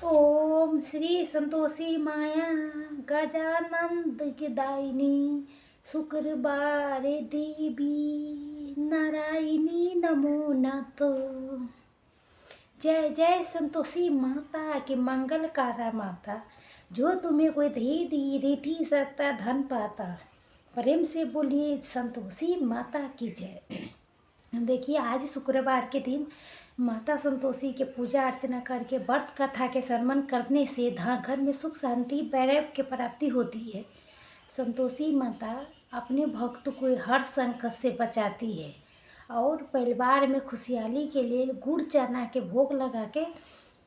ओम श्री संतोषी माया गजानंद गिदायिनी शुक्रवारे देवी नारायणी नमो नतो। जय जय संतोषी माता की मंगलकारा माता, जो तुम्हें कोई धी दी रिधि सत्ता धन पाता। प्रेम से बोलिए संतोषी माता की जय। देखिए, आज शुक्रवार के दिन माता संतोषी के पूजा अर्चना करके व्रत कथा के श्रवण करने से घर में सुख शांति वैराग्य की प्राप्ति होती है। संतोषी माता अपने भक्त को हर संकट से बचाती है और परिवार में खुशहाली के लिए गुड़ चना के भोग लगा के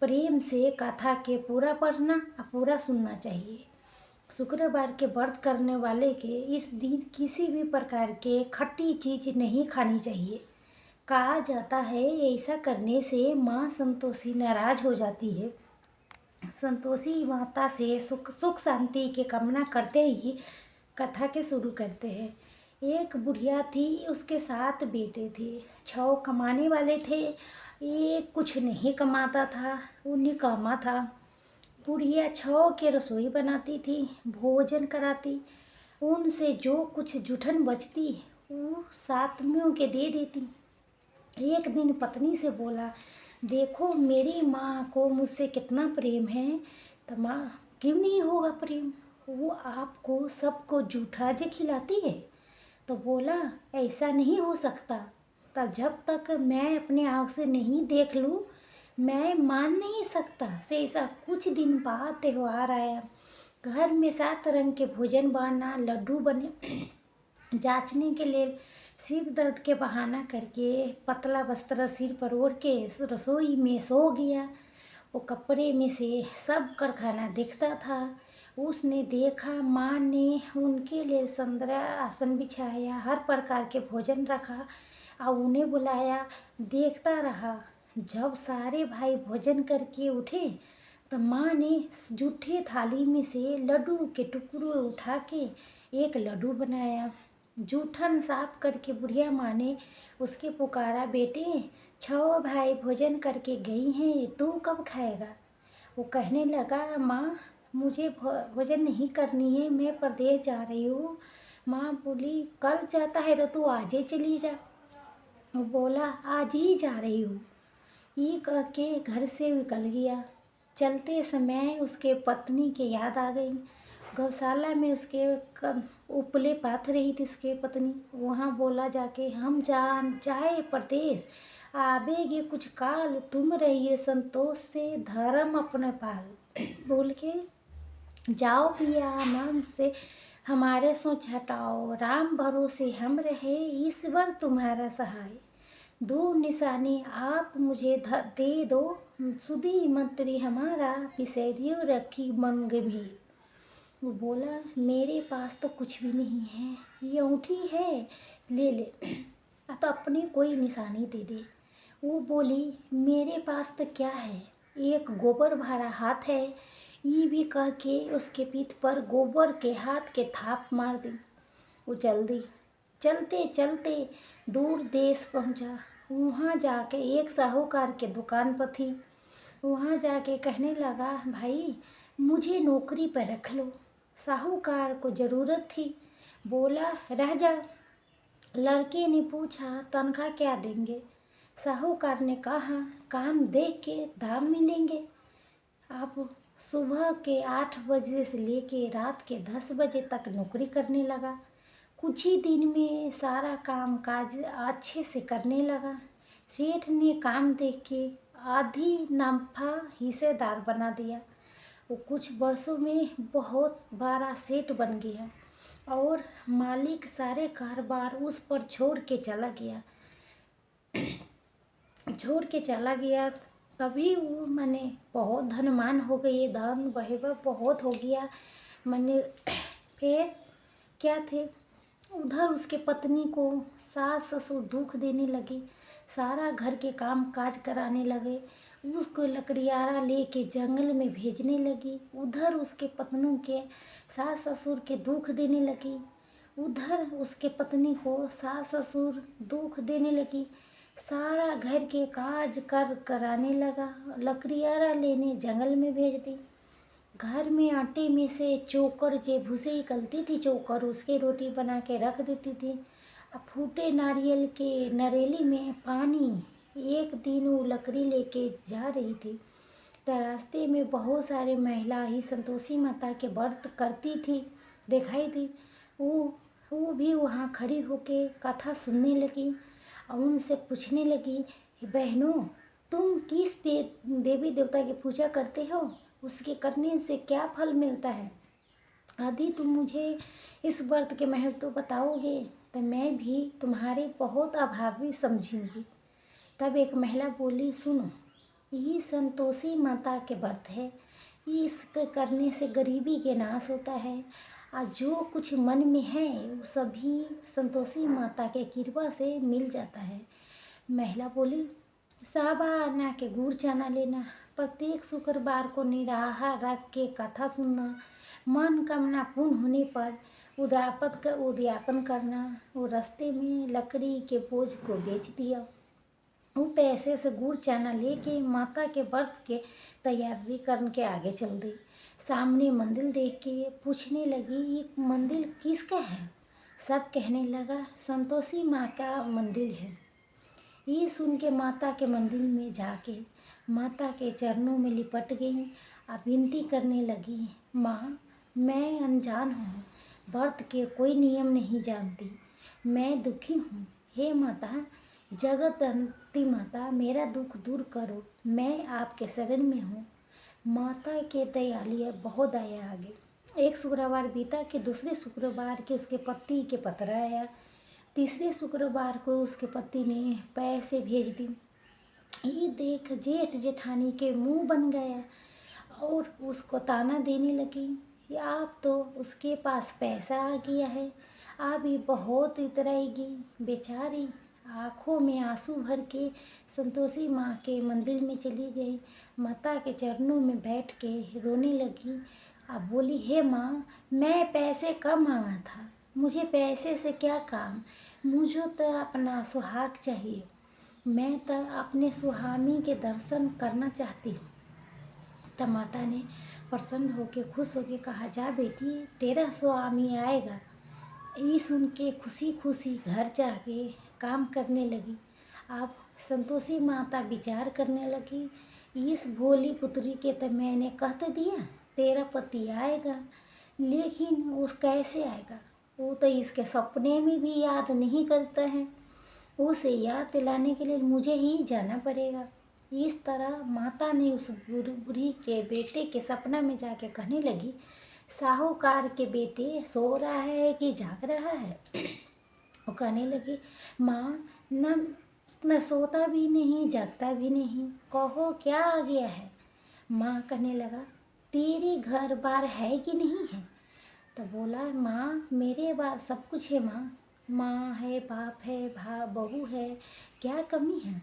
प्रेम से कथा के पूरा पढ़ना और पूरा सुनना चाहिए। शुक्रवार के व्रत करने वाले के इस दिन किसी भी प्रकार के खट्टी चीज़ नहीं खानी चाहिए। कहा जाता है ऐसा करने से माँ संतोषी नाराज हो जाती है। संतोषी माता से सुख शांति की कामना करते ही कथा के शुरू करते हैं। एक बुढ़िया थी, उसके 7 बेटे थे। 6 कमाने वाले थे, एक कुछ नहीं कमाता था, वो निकामा था। बुढ़िया 6 के रसोई बनाती थी, भोजन कराती, उनसे जो कुछ जूठन बचती वो 7 के दे देती। एक दिन पत्नी से बोला, देखो मेरी माँ को मुझसे कितना प्रेम है, तो माँ क्यों नहीं होगा प्रेम, वो आपको सबको जूठा जे खिलाती है। तो बोला, ऐसा नहीं हो सकता, तब जब तक मैं अपने आँख से नहीं देख लूँ मैं मान नहीं सकता। से ऐसा कुछ दिन बाद त्यौहार आया। घर में 7 रंग के भोजन बना, लड्डू बने। जांचने के लिए सिर दर्द के बहाना करके पतला वस्त्र सिर पर ओढ़ के रसोई में सो गया। वो कपड़े में से सब कारखाना दिखता था। उसने देखा माँ ने उनके लिए संदरा आसन बिछाया, हर प्रकार के भोजन रखा और उन्हें बुलाया। देखता रहा। जब सारे भाई भोजन करके उठे तो माँ ने जूठे थाली में से लड्डू के टुकड़े उठा के एक लड्डू बनाया। जूठन साफ करके बुढ़िया माँ ने उसके पुकारा, बेटे 6 भाई भोजन करके गई हैं, तू कब खाएगा। वो कहने लगा, माँ मुझे भोजन नहीं करनी है, मैं परदेश जा रही हूँ। माँ बोली, कल जाता है तो तू आज ही चली जा। वो बोला, आज ही जा रही हूँ। ये कह के घर से निकल गया। चलते समय उसके पत्नी की याद आ गई। गौशाला में उसके उपले पाथ रही थी उसके पत्नी। वहाँ बोला जाके, हम जाए परदेश, आवेगे कुछ काल, तुम रहिए संतोष से धर्म अपना पाल। बोल के जाओ पिया आनंद से, हमारे सोच हटाओ, राम भरोसे हम रहे, ईश्वर तुम्हारा सहाय। 2 निशानी आप मुझे दे दो, सुधी मंत्री हमारा, पिसैरियो रखी मन गंभीर। वो बोला, मेरे पास तो कुछ भी नहीं है, ये अंगूठी है, ले ले, तो अपनी कोई निशानी दे दे। वो बोली, मेरे पास तो क्या है, एक गोबर भरा हाथ है। ये भी कह के उसके पीठ पर गोबर के हाथ के थाप मार दी। वो जल्दी चलते चलते दूर देश पहुंचा। वहाँ जाके एक साहूकार के दुकान पर थी। वहाँ जाके कहने लगा, भाई मुझे नौकरी पर रख लो। साहूकार को ज़रूरत थी। बोला, रह जा। लड़के ने पूछा, तनख्वाह क्या देंगे। साहूकार ने कहा, काम देख के दाम मिलेंगे। आप सुबह के 8 बजे से लेके रात के 10 बजे तक नौकरी करने लगा। कुछ ही दिन में सारा काम काज अच्छे से करने लगा। सेठ ने काम देख के आधी नफा हिस्सेदार बना दिया। वो कुछ वर्षों में बहुत बड़ा सेठ बन गया और मालिक सारे कारोबार उस पर छोड़ के चला गया। तभी वो मैंने बहुत धनवान हो गई, धन वैभव बहुत हो गया। मैंने फिर क्या थे, उधर उसके पत्नी को सास ससुर दुख देने लगे, सारा घर के काम काज कराने लगे, उसको लकड़ियारा लेके जंगल में भेजने लगी। उधर उसके पत्नों के सास ससुर के दुख देने लगी, उधर उसके पत्नी को सास ससुर दुख देने लगी। सारा घर के काज कर कराने लगा। लकड़ियाँ लेने जंगल में भेज दी। घर में आटे में से चोकर जे भूसे निकलती थी, चोकर उसके रोटी बना के रख देती थी। अब फूटे नारियल के नरेली में पानी। एक दिन वो लकड़ी लेके जा रही थी तो रास्ते में बहुत सारे महिला ही संतोषी माता के व्रत करती थी दिखाई दी। वो भी वहाँ खड़ी होके कथा सुनने लगी और उनसे पूछने लगी, बहनों तुम किस देवी देवता की पूजा करते हो, उसके करने से क्या फल मिलता है? यदि तुम मुझे इस व्रत के महत्व बताओगे तो मैं भी तुम्हारे बहुत अभावी समझूंगी। तब एक महिला बोली, सुनो, ये संतोषी माता के व्रत है। इसके करने से गरीबी के नाश होता है और जो कुछ मन में है वो सभी संतोषी माता के कृपा से मिल जाता है। महिला बोली, साबुदाना के गुड़ चना लेना, प्रत्येक शुक्रवार को निराहार रख के कथा सुनना, मनोकामना पूर्ण होने पर उद्यापन करना। वो रास्ते में लकड़ी के बोझ को बेच दिया। वो पैसे से गुड़ चना लेके माता के व्रत के तैयारी करके आगे चल दी। सामने मंदिर देख के पूछने लगी, ये मंदिर किसका है? सब कहने लगा, संतोषी माँ का मंदिर है। ये सुन के माता के मंदिर में जाके माता के चरणों में लिपट गई और विनती करने लगी, माँ मैं अनजान हूँ, व्रत के कोई नियम नहीं जानती, मैं दुखी हूँ। हे माता, जगदंती माता, मेरा दुख दूर करो, मैं आपके शरण में हूँ। माता के दयालु बहुत दया आ गई। एक शुक्रवार बीता कि दूसरे शुक्रवार के उसके पति के पत्र आया। तीसरे शुक्रवार को उसके पति ने पैसे भेज दी। ये देख जेठ जेठानी के मुंह बन गया और उसको ताना देने लगी, या आप तो उसके पास पैसा आ गया है, आप ये बहुत इतराएगी। बेचारी आँखों में आंसू भर के संतोषी माँ के मंदिर में चली गई। माता के चरणों में बैठ के रोने लगी। अब बोली, हे माँ, मैं पैसे कब मांगा था, मुझे पैसे से क्या काम, मुझे तो अपना सुहाग चाहिए, मैं तो अपने सुहामी के दर्शन करना चाहती हूँ। तब माता ने प्रसन्न होकर खुश होकर कहा, जा बेटी, तेरा स्वामी आएगा। ये सुन के खुशी खुशी घर जाके काम करने लगी। अब संतोषी माता विचार करने लगी, इस भोली पुत्री के तो मैंने कह तो दिया तेरा पति आएगा, लेकिन वो कैसे आएगा, वो तो इसके सपने में भी याद नहीं करता है, उसे याद दिलाने के लिए मुझे ही जाना पड़ेगा। इस तरह माता ने उस बुढ़ी के बेटे के सपना में जाके कहने लगी, साहूकार के बेटे सो रहा है कि जाग रहा है? वो कहने लगी, माँ न सोता भी नहीं जागता भी नहीं, कहो क्या आ गया है? माँ कहने लगा, तेरे घर बार है कि नहीं है? तो बोला, माँ मेरे बार सब कुछ है माँ, माँ है, बाप है, बहू है, क्या कमी है?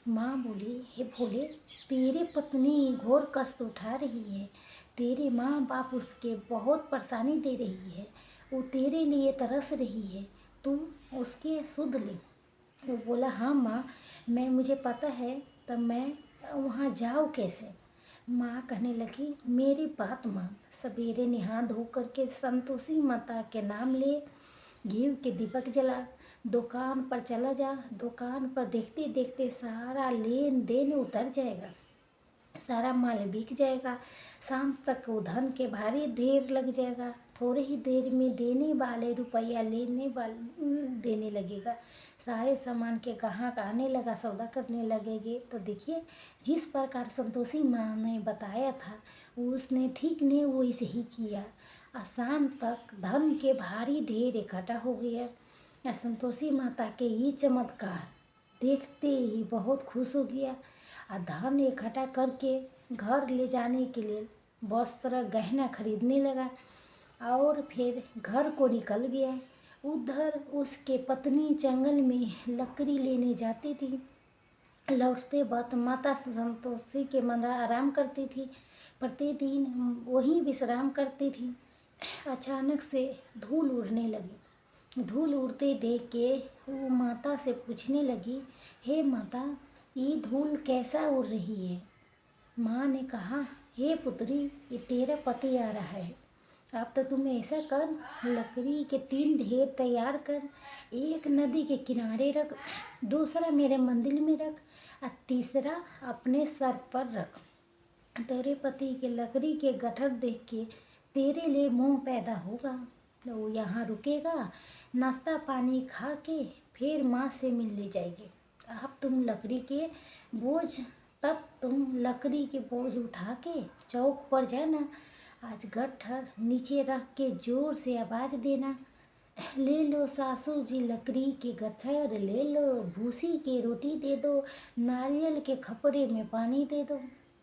माँ बोली, हे भोले, तेरी पत्नी घोर कष्ट उठा रही है, तेरे माँ बाप उसके बहुत परेशानी दे रही है, वो तेरे लिए तरस रही है, तू उसके सुध ले। वो बोला, हाँ माँ, मुझे पता है, तब मैं वहाँ जाऊँ कैसे? माँ कहने लगी, मेरी बात मान, सवेरे नहा धो करके संतोषी माता के नाम ले, घी के दीपक जला, दुकान पर चला जा, दुकान पर देखते देखते सारा लेन देन उतर जाएगा, सारा माल बिक जाएगा, शाम तक वो धन के भारी ढेर लग जाएगा, थोड़े ही देर में देने वाले रुपया देने लगेगा, सारे सामान के ग्राहक आने लगा, सौदा करने लगेंगे। तो देखिए, जिस प्रकार संतोषी माँ ने बताया था उसने ठीक ने वैसे ही किया, और शाम तक धन के भारी ढेर इकट्ठा हो गया। और संतोषी माता के ये चमत्कार देखते ही बहुत खुश हो गया और धन इकट्ठा करके घर ले जाने के लिए वस्त्र गहना खरीदने लगा और फिर घर को निकल गया। उधर उसके पत्नी जंगल में लकड़ी लेने जाती थी, लौटते वक्त माता संतोषी के मन आराम करती थी, प्रतिदिन वहीं विश्राम करती थी। अचानक से धूल उड़ने लगी, धूल उड़ते देख के वो माता से पूछने लगी, हे माता, ये धूल कैसा उड़ रही है? माँ ने कहा, हे पुत्री, ये तेरा पति आ रहा है। अब तो तुम ऐसा कर, लकड़ी के 3 ढेर तैयार कर, एक नदी के किनारे रख, दूसरा मेरे मंदिर में रख और तीसरा अपने सर पर रख। तेरे पति के लकड़ी के गट्ठर देख के तेरे लिए मोह पैदा होगा, तो वो यहाँ रुकेगा, नाश्ता पानी खा के फिर माँ से मिलने जाएगी। अब तुम लकड़ी के बोझ तब तुम लकड़ी के बोझ उठा के चौक पर जाना, आज गट्ठर नीचे रख के जोर से आवाज़ देना, ले लो सासू जी लकड़ी के गट्ठर, ले लो भूसी की रोटी दे दो, नारियल के खपड़े में पानी दे दो,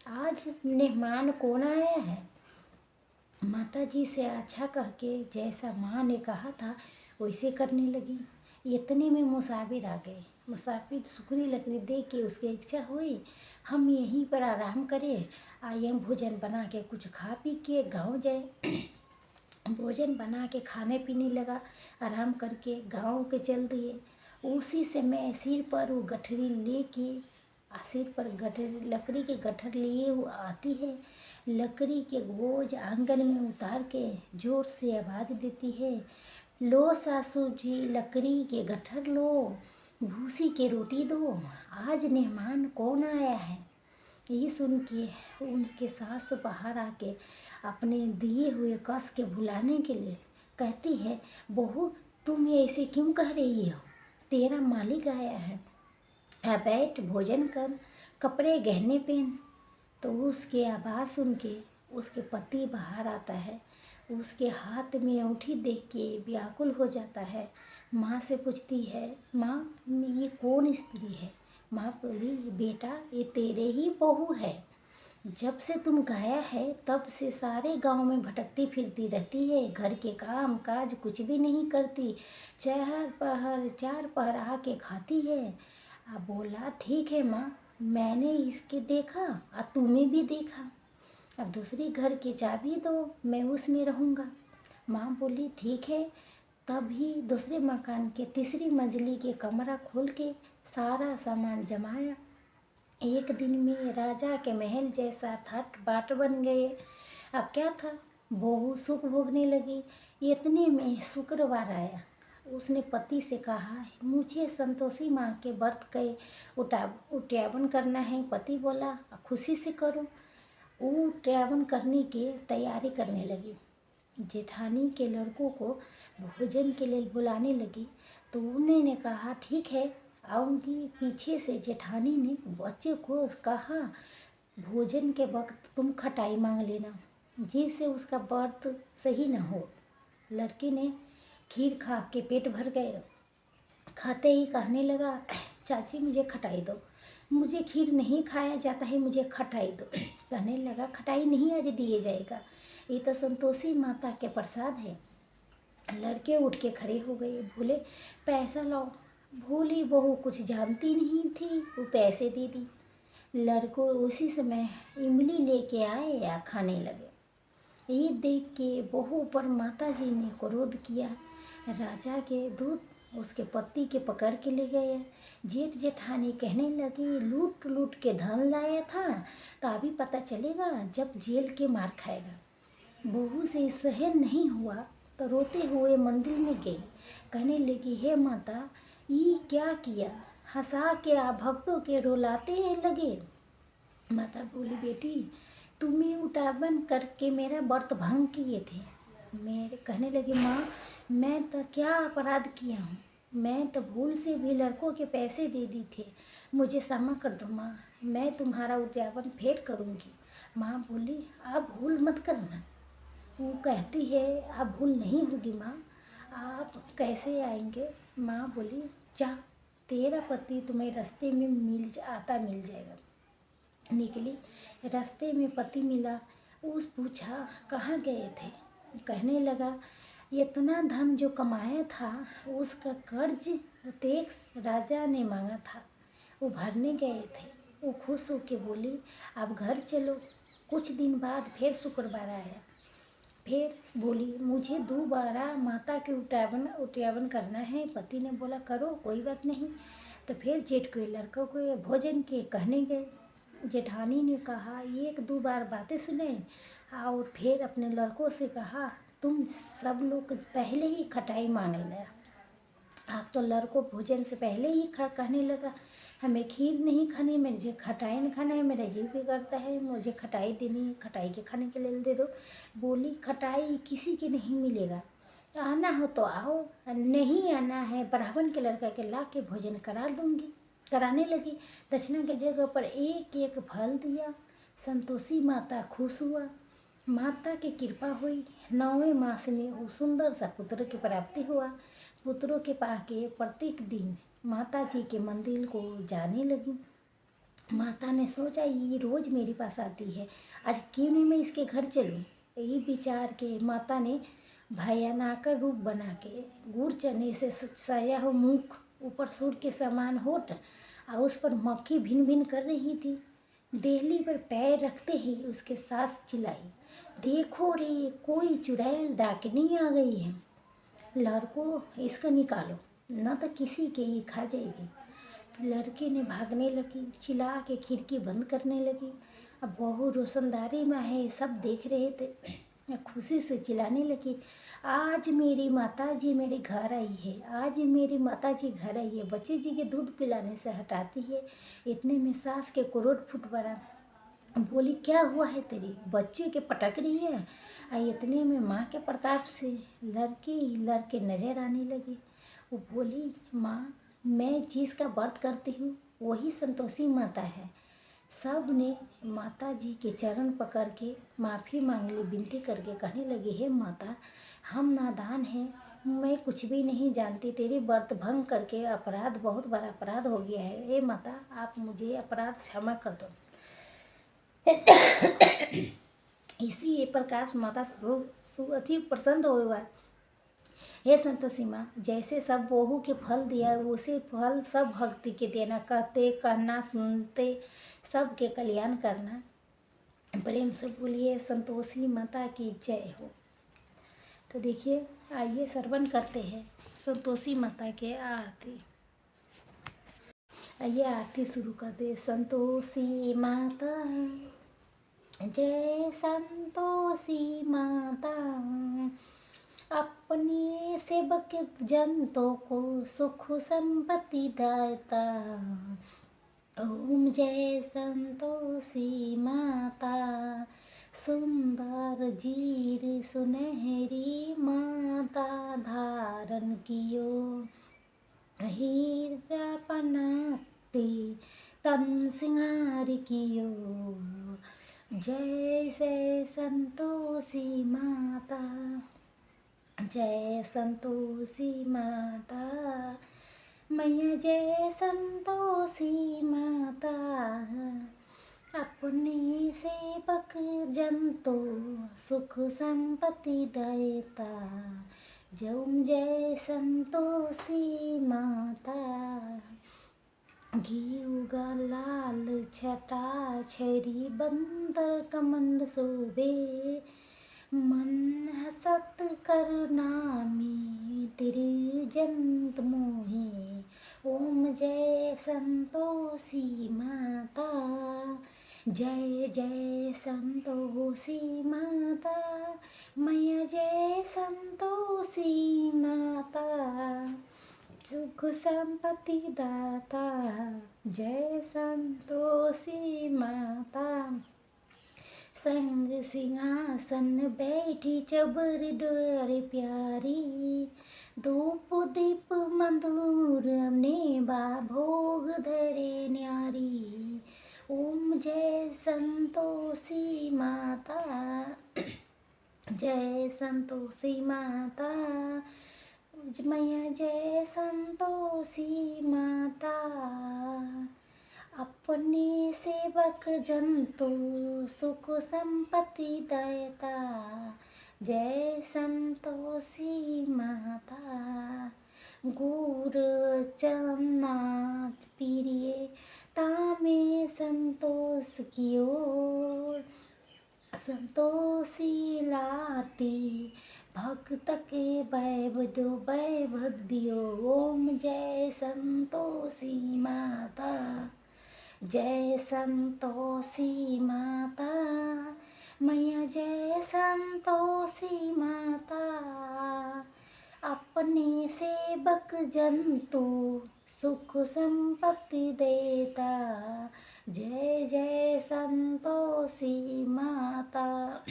आज मेहमान कौन आया है। माता जी से अच्छा कह के जैसा माँ ने कहा था वैसे करने लगी। इतने में मुसाफिर आ गए। मुसाफिर सूखी लकड़ी देख के उसकी इच्छा हुई, हम यहीं पर आराम करें, आइए भोजन बना के कुछ खा पी के गाँव जाए। भोजन बना के खाने पीने लगा, आराम करके गाँव के चल दिए। उसी समय सिर पर वो गठरी लेके सिर पर गठर लकड़ी के गट्ठर लिए वो आती है, लकड़ी के बोझ आंगन में उतार के जोर से आवाज़ देती है, लो सासू जी लकड़ी के गट्ठर लो, भूसी की रोटी दो, आज मेहमान कौन आया है। यही सुन के उनके सास बाहर आके अपने दिए हुए कस के भुलाने के लिए कहती है, बहू तुम ऐसे क्यों कह रही हो, तेरा मालिक आया है, बैठ भोजन कर, कपड़े गहने पहन। तो उसके आवाज़ सुन के उसके पति बाहर आता है, उसके हाथ में अंगूठी देख के व्याकुल हो जाता है। माँ से पूछती है, माँ ये कौन स्त्री है। माँ बोली, बेटा ये तेरे ही बहू है, जब से तुम गाया है तब से सारे गांव में भटकती फिरती रहती है, घर के काम काज कुछ भी नहीं करती, 4 पहर आके खाती है। अब बोला, ठीक है माँ, मैंने इसके देखा और तुम्हें भी देखा, अब दूसरी घर की चाबी दो, मैं उसमें रहूँगा। माँ बोली, ठीक है। तभी दूसरे मकान के तीसरी मंजिली के कमरा खोल के सारा सामान जमाया। एक दिन में राजा के महल जैसा थट बाट बन गए। अब क्या था, बहू सुख भोगने लगी। इतने में शुक्रवार आया। उसने पति से कहा, मुझे संतोषी माँ के व्रत के उद्यापन करना है। पति बोला, खुशी से करो। वो उद्यापन करने की तैयारी करने लगी। जेठानी के लड़कों को भोजन के लिए बुलाने लगी, तो उन्होंने कहा, ठीक है आऊँगी। पीछे से जेठानी ने बच्चे को कहा, भोजन के वक्त तुम खटाई मांग लेना, जिससे उसका व्रत सही ना हो। लड़के ने खीर खा के पेट भर गए। खाते ही कहने लगा, चाची मुझे खटाई दो, मुझे खीर नहीं खाया जाता है, मुझे खटाई दो। कहने लगा, खटाई नहीं आज दिए जाएगा, ये तो संतोषी माता के प्रसाद है। लड़के उठ के खड़े हो गए, बोले, पैसा लाओ। भोली बहू कुछ जानती नहीं थी, वो पैसे दे दी। लड़कों उसी समय इमली लेके आए या खाने लगे। ये देख के बहू पर माता जी ने क्रोध किया। राजा के दूत उसके पति के पकड़ के ले गए। जेठ जेठानी कहने लगी, लूट लूट के धन लाया था, तो अभी पता चलेगा जब जेल के मार खाएगा। बहू से सहन नहीं हुआ तो रोते हुए मंदिर में गई। कहने लगी, हे माता, ये क्या किया, हंसा के आप भक्तों के रुलाते हैं लगे। माता बोली, बेटी तुम्हें उठावन करके मेरा व्रत भंग किए थे। मेरे कहने लगी, माँ मैं तो क्या अपराध किया हूँ, मैं तो भूल से भी लड़कों के पैसे दे दी थे, मुझे क्षमा कर दो माँ, मैं तुम्हारा उद्यापन फिर करूँगी। माँ बोली, आप भूल मत करना। वो कहती है, आप भूल नहीं होगी माँ, आप कैसे आएंगे। माँ बोली, जा तेरा पति तुम्हें रास्ते में मिल जाएगा। निकली, रास्ते में पति मिला। उस पूछा, कहाँ गए थे। कहने लगा, इतना धन जो कमाया था उसका कर्ज टैक्स राजा ने मांगा था, वो भरने गए थे। वो खुश होके बोली, अब घर चलो। कुछ दिन बाद फिर शुक्रवार आया। फिर बोली मुझे दोबारा माता के उट्यावन करना है। पति ने बोला करो कोई बात नहीं। तो फिर जेठ के लड़कों को भोजन के कहने गए। जेठानी ने कहा एक दो बार बातें सुने और फिर अपने लड़कों से कहा तुम सब लोग पहले ही खटाई मांग लेना। आप तो लड़कों भोजन से पहले ही कहने लगा हमें खीर नहीं खानी, मुझे खटाई नहीं खाना है, मेरा जीव बिगड़ता है, मुझे खटाई देनी है, खटाई के खाने के लिए दे दो। बोली खटाई किसी के नहीं मिलेगा, आना हो तो आओ, नहीं आना है ब्राह्मण के लड़का के ला के भोजन करा दूंगी। कराने लगी। दक्षिणा की जगह पर एक एक फल दिया। संतोषी माता खुश हुआ। माता की कृपा हुई। 9वें मास में वो सुंदर सा पुत्र की प्राप्ति हुआ। पुत्रों के पाके प्रत्येक दिन माता जी के मंदिर को जाने लगी। माता ने सोचा ये रोज़ मेरे पास आती है, आज क्यों नहीं मैं इसके घर चलूँ। यही विचार के माता ने भयानक रूप बना के गुड़ चने से सया हो मुख, ऊपर सूर के समान होठ और उस पर मक्खी भिन भिन कर रही थी। देहली पर पैर रखते ही उसके सास चिल्लाई देखो रे कोई चुड़ैल डाकनी आ गई है, लड़को इसको निकालो न तो किसी के ही खा जाएगी। लड़के ने भागने लगी, चिल्ला के खिड़की बंद करने लगी। अब बहू रोशनदारी में है, सब देख रहे थे। खुशी से चिल्लाने लगी आज मेरी माता जी मेरे घर आई है, आज मेरी माता जी घर आई है, बच्चे जी के दूध पिलाने से हटाती है। इतने में सास के क्रोध फूट पड़ा। बोली क्या हुआ है तेरी, बच्चे के पटक रही है। इतने में माँ के प्रताप से लड़के नजर आने लगे। वो बोली माँ मैं जिसका व्रत करती हूँ वही संतोषी माता है। सब ने माता जी के चरण पकड़ के माफ़ी मांग ली, विनती करके कहने लगी हे माता हम नादान हैं, मैं कुछ भी नहीं जानती, तेरे व्रत भंग करके अपराध बहुत बड़ा अपराध हो गया है, हे माता आप मुझे अपराध क्षमा कर दो। इसी प्रकार माता अति प्रसन्न हुआ। हे संतोषी माँ जैसे सब बहू के फल दिया उसे फल सब भक्ति के देना, कहते कहना सुनते सबके कल्याण करना। प्रेम से बोलिए संतोषी माता की जय हो। तो देखिए आइए श्रवण करते हैं संतोषी माता के आरती। आइए आरती शुरू कर दे। संतोषी माता जय संतोषी माता, अपने सेवक जनतों को सुख संपत्ति दाता। ओम जय संतोषी माता, सुंदर जीर सुनहरी माता धारण कियो, हीरा पनाते तन सिंगार कियो। जय जय संतोषी माता, जय संतोषी माता, मैया जय संतोषी माता, अपने सेवक जनतो सुख संपत्ति देता। जय संतोषी माता, घीउगा लाल छटा छरी बंदर कमंड शोभे, मन हसत करुणामी तिरुजंत मोहे। ओम जय संतोषी माता, जय जय संतोषी माता, मैया जय संतोषी माता, सुख संपत्ति दाता। जय संतोषी माता, संग सिंहासन बैठी चबर डोर प्यारी, धूप दीप मधुर नेबा भोग धरे न्यारी। ओम जय संतोषी माता, जय संतोषी माता, मैया जय संतोषी माता, अपने सेवक जंतु सुख संपत्ति देता। जय संतोषी माता, गुर चन्ना प्रिय तामे संतोष कियो, संतोषी लाती भक्त के वैभव दियो। ओम जय संतोषी माता, जय संतोषी माता, मैया जय संतोषी माता। अपने सेवक जंतु सुख संपत्ति देता, जय जय संतोषी माता।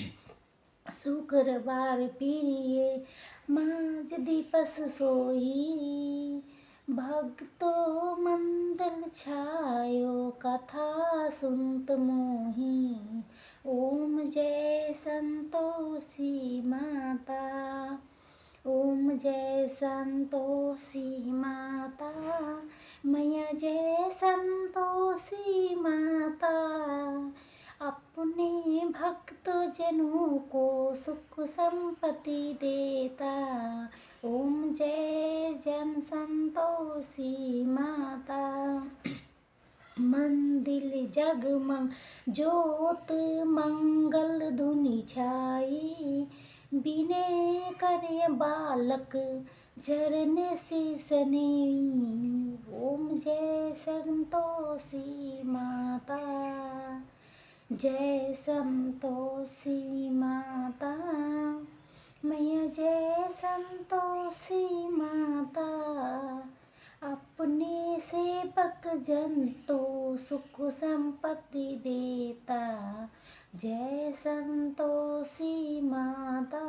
शुक्रवार प्रिय माज दिपस सोई, भक्तो मंदल छायो कथा सुनत मोही। ओम जय संतोषी माता, ओम जय संतोषी माता, मैया जय संतोषी माता। अपने भक्त जनों को सुख संपत्ति देता, ओम जय जन संतोषी माता। मंदिर जगमग ज्योत मंगल धुनि छाई, विनय करे बालक चरण शीस नेई। ओम जय संतोषी माता, जय संतोषी माता, मैया जय संतोषी माता। अपने सेवक जंतु सुख संपत्ति देता, जय संतोषी माता।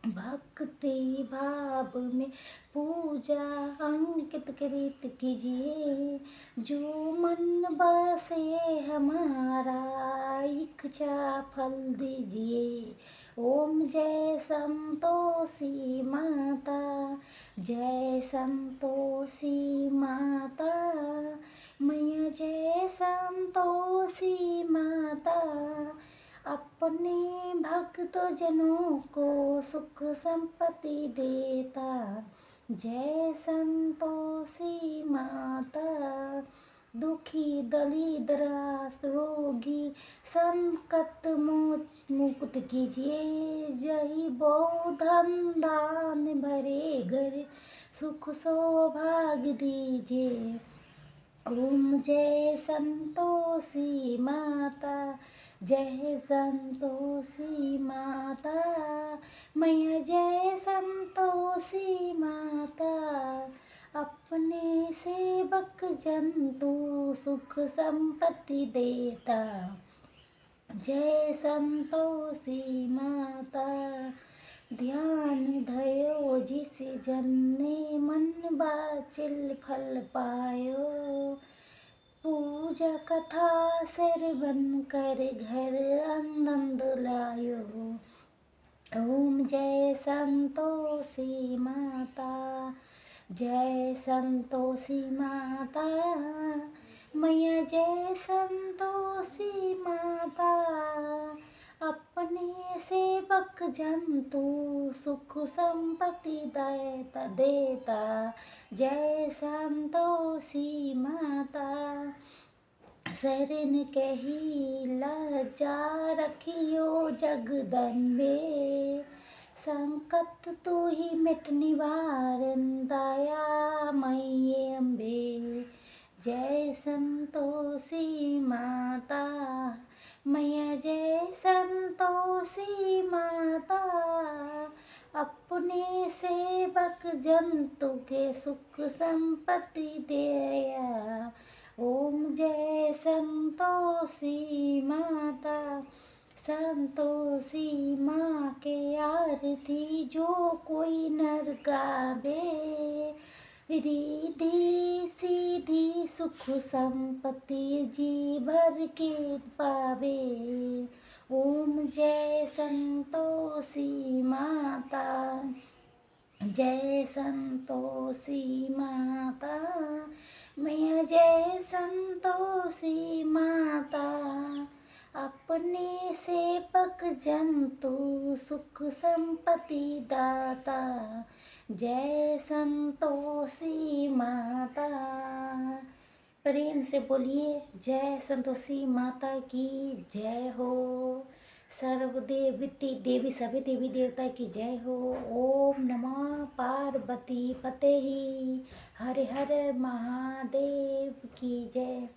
भक्ति भाव में पूजा अंकित कृत कीजिए, जो मन बसे हमारा इच्छा फल दीजिए। ओम जय संतोषी माता, जय संतोषी माता, मैया जय संतोषी माता। अपने भक्त जनों को सुख संपत्ति देता, जय संतोषी माता। दुखी दरिद्र रोगी संकट मुक्त कीजिए, जय धन दान भरे घर सुख सौभाग्य दीजिए। ओम जय संतोषी माता, जय संतोषी माता, मैया जय संतोषी माता। अपने सेवक जंतु सुख संपत्ति देता, जय संतोषी माता। ध्यान धयो जिस जन ने मन बाचिल फल पायो, पूजा कथा श्रवण कर घर आनंद लायो। ओम जय संतोषी माता, जय संतोषी माता, मैया जय संतोषी माता। अपने सेवक जंतु सुख संपत्ति देता, जय संतोषी माता। शरण कही लज्जा रखियो जगदम्बे, संकट तू ही मिट निवारण दया मई अम्बे। जय संतोषी माता, मैया जय संतोषी माता। अपने सेवक जंतु के सुख संपत्ति देया, ओम जय संतोषी माता। संतोषी माँ के आरती जो कोई नर गावे, रिद्धि सीधी सुख संपत्ति जी भर के पावे। ओम जय संतोषी माता, जय संतोषी माता, मैया जय संतोषी माता। अपने सेवक जंतु सुख संपत्ति दाता, जय संतोषी माता। प्रेम से बोलिए जय संतोषी माता की जय हो। सर्वदेवती देवी सभी देवी देवता की जय हो। ओम नमः पार्वती पते ही हर हर महादेव की जय।